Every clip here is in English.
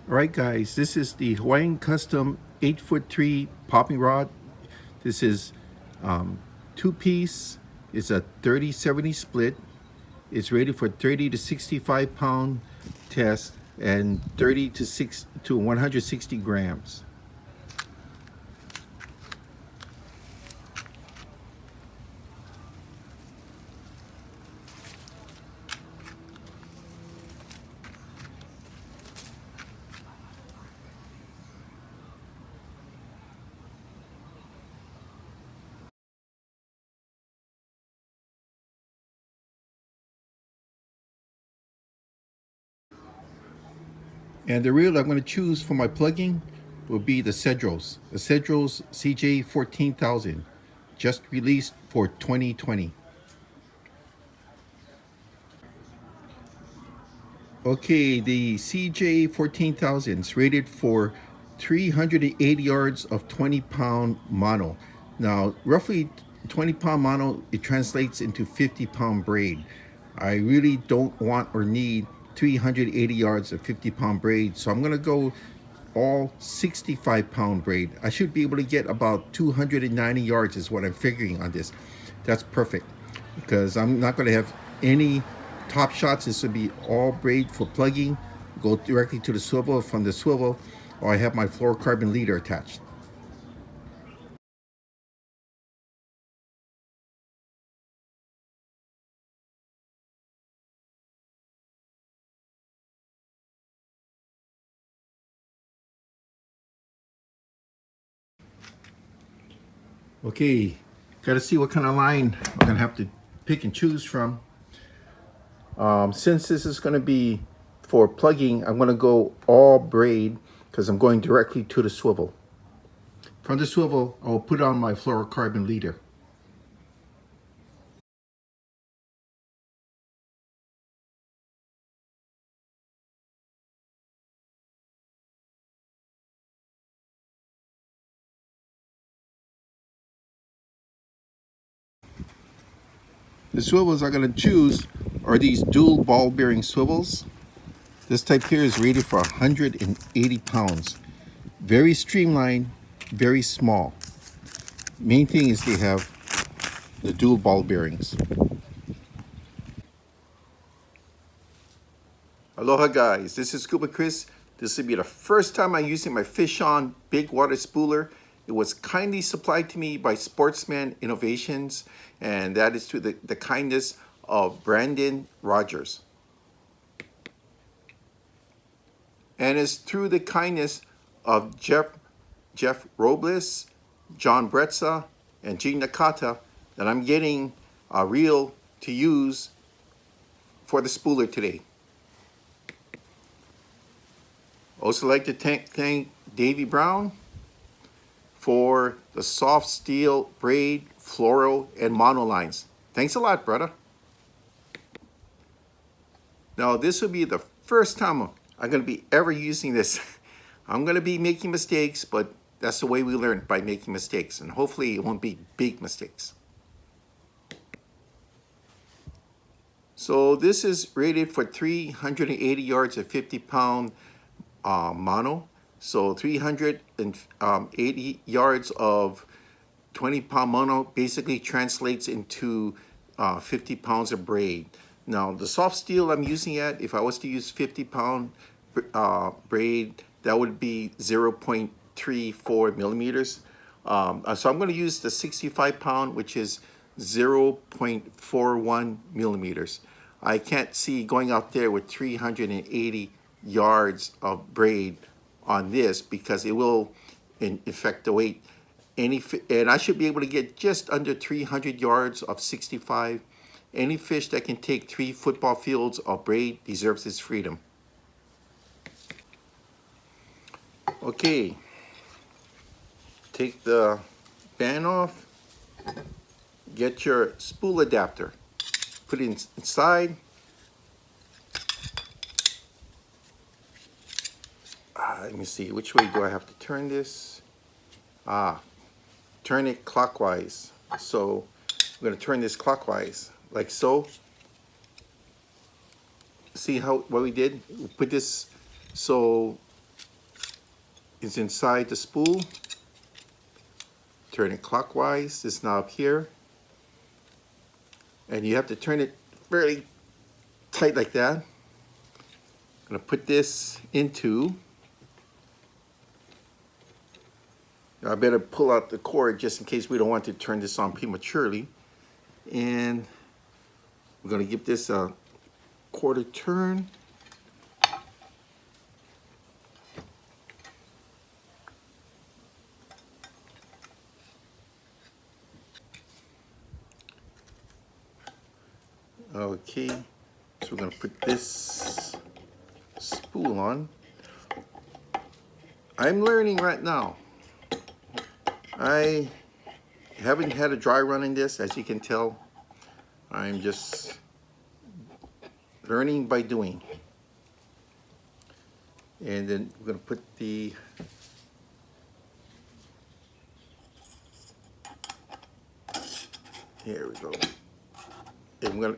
Alright guys, this is the Hawaiian Custom 8'3" popping rod. This is two piece. It's a 30-70 split. It's rated for 30 to 65 pound test and 30 to 160 grams. And the reel I'm going to choose for my plugging will be the Cedros. The Cedros CJ 14000, just released for 2020. Okay, the CJ 14000 is rated for 380 yards of 20-pound mono. Now, roughly 20-pound mono, it translates into 50-pound braid. I really don't want or need 380 yards of 50-pound braid, so I'm going to go all 65-pound braid. I should be able to get about 290 yards is what I'm figuring on this. That's perfect because I'm not going to have any top shots. This would be all braid for plugging, go directly to the swivel. From the swivel, or I have my fluorocarbon leader attached. Okay, gotta see what kind of line I'm gonna have to pick and choose from. Since this is gonna be for plugging, I'm gonna go all braid because I'm going directly to the swivel. From the swivel, I will put on my fluorocarbon leader. The swivels I'm going to choose are these dual ball bearing swivels. This type here is rated for 180 pounds. Very streamlined, very small. Main thing is they have the dual ball bearings. Aloha guys, this is Scuba Chris. This will be the first time I'm using my Fishon big water spooler. It was kindly supplied to me by Sportsman Innovations, and that is through the kindness of Brandon Rogers. And it's through the kindness of Jeff Robles, John Bretza, and Gene Nakata that I'm getting a reel to use for the spooler today. Also like to thank Davey Brown for the soft steel, braid, fluoro, and mono lines. Thanks a lot, brother. Now this will be the first time I'm going to be ever using this. I'm going to be making mistakes, but that's the way we learn, by making mistakes, and hopefully it won't be big mistakes. So this is rated for 380 yards of 50-pound mono. So 380 yards of 20-pound mono basically translates into 50 pounds of braid. Now the soft steel I'm using at, if I was to use 50-pound braid, that would be 0.34 millimeters. So I'm going to use the 65-pound, which is 0.41 millimeters. I can't see going out there with 380 yards of braid on this because it will affect the weight. And I should be able to get just under 300 yards of 65. Any fish that can take 3 football fields of braid deserves its freedom. Okay, take the band off, get your spool adapter, put it inside. Let me see, which way do I have to turn this? Turn it clockwise. So I'm going to turn this clockwise, like so. See what we did? We put this so is inside the spool. Turn it clockwise, this knob here. And you have to turn it fairly tight like that. I'm gonna put this into, I better pull out the cord just in case we don't want to turn this on prematurely. And we're gonna give this a quarter turn. Okay, so we're gonna put this spool on. I'm learning right now. I haven't had a dry run in this, as you can tell. I'm just learning by doing. And then we're gonna put the here we go. And we're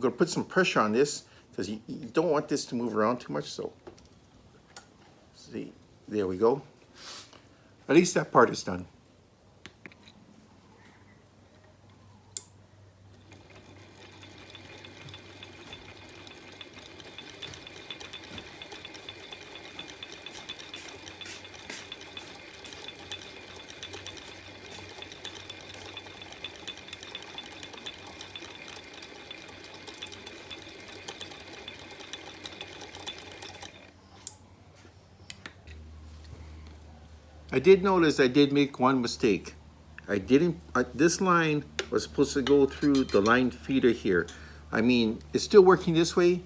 gonna put some pressure on this because you don't want this to move around too much. So see, there we go. At least that part is done. I did notice I did make one mistake. I didn't, this line was supposed to go through the line feeder here. I mean, it's still working this way,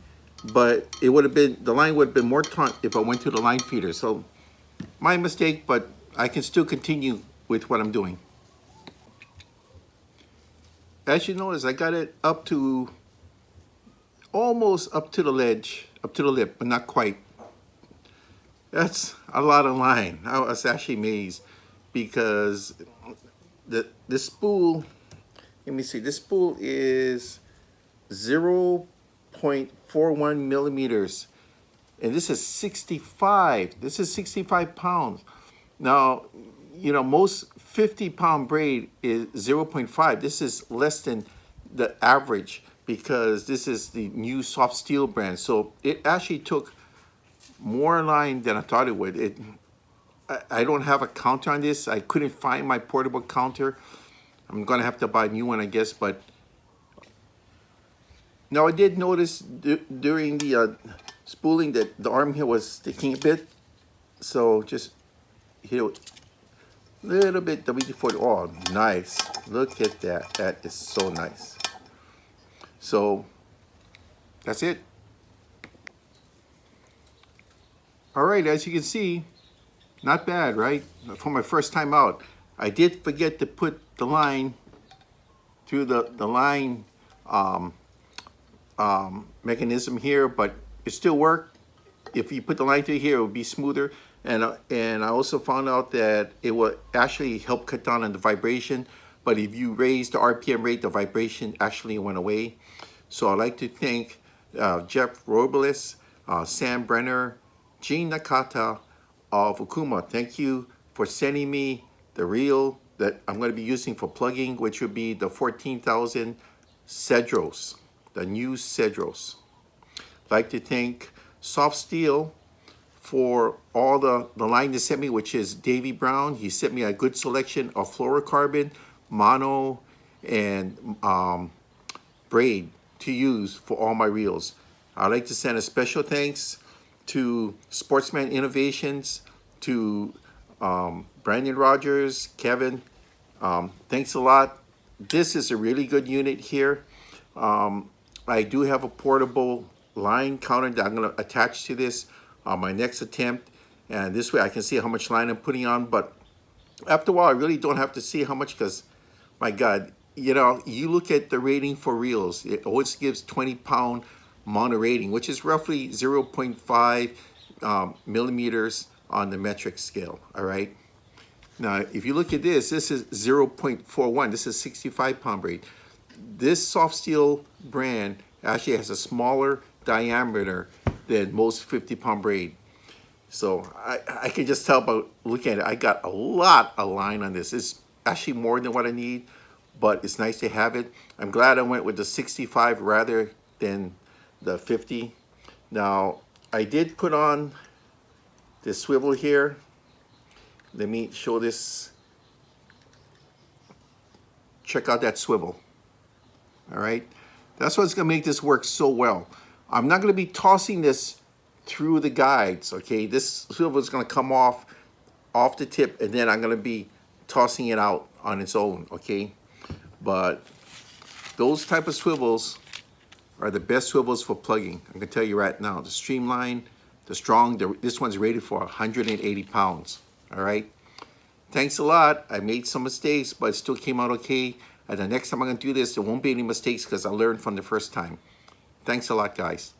but it would have been, the line would have been more taut if I went to the line feeder. So my mistake, but I can still continue with what I'm doing. As you notice, I got it up to, almost up to the ledge, up to the lip, but not quite. That's a lot of line. I was actually amazed because this spool, let me see, this spool is 0.41 millimeters. And this is 65. This is 65 pounds. Now, you know, most 50-pound braid is 0.5. This is less than the average because this is the new soft steel brand. So it actually took more line than I thought it would. I don't have a counter on this. I couldn't find my portable counter. I'm gonna have to buy a new one, I guess. But now I did notice during the spooling that the arm here was sticking a bit. So just hit a little bit WD-40. Oh, nice! Look at that. That is so nice. So that's it. All right, as you can see, not bad, right? For my first time out. I did forget to put the line through the line mechanism here, but it still worked. If you put the line through here, it would be smoother. And I also found out that it will actually help cut down on the vibration. But if you raise the RPM rate, the vibration actually went away. So I'd like to thank Jeff Robles, Sam Brenner, Gene Nakata of Okuma. Thank you for sending me the reel that I'm going to be using for plugging, which would be the 14,000 Cedros, the new Cedros. I'd like to thank Soft Steel for all the line they sent me, which is Davy Brown. He sent me a good selection of fluorocarbon, mono, and braid to use for all my reels. I'd like to send a special thanks to Sportsman Innovations, to Brandon Rogers, Kevin. Thanks a lot. This is a really good unit here. I do have a portable line counter that I'm going to attach to this on my next attempt. And this way I can see how much line I'm putting on. But after a while, I really don't have to see how much because, my God, you know, you look at the rating for reels. It always gives 20-pound mono rating, which is roughly 0.5 millimeters on the metric scale, all right? Now, if you look at this, this is 0.41. This is 65-pound braid. This soft steel brand actually has a smaller diameter than most 50-pound braid. So I can just tell by looking at it, I got a lot of line on this. It's actually more than what I need, but it's nice to have it. I'm glad I went with the 65 rather than the 50. Now, I did put on this swivel here. Let me show this. Check out that swivel. All right, that's what's gonna make this work so well. I'm not gonna be tossing this through the guides, okay? This swivel is gonna come off the tip, and then I'm gonna be tossing it out on its own, okay? But those type of swivels are the best swivels for plugging. I'm gonna tell you right now, the Streamline, the Strong, this one's rated for 180 pounds, all right? Thanks a lot. I made some mistakes, but it still came out okay. And the next time I'm gonna do this, there won't be any mistakes because I learned from the first time. Thanks a lot, guys.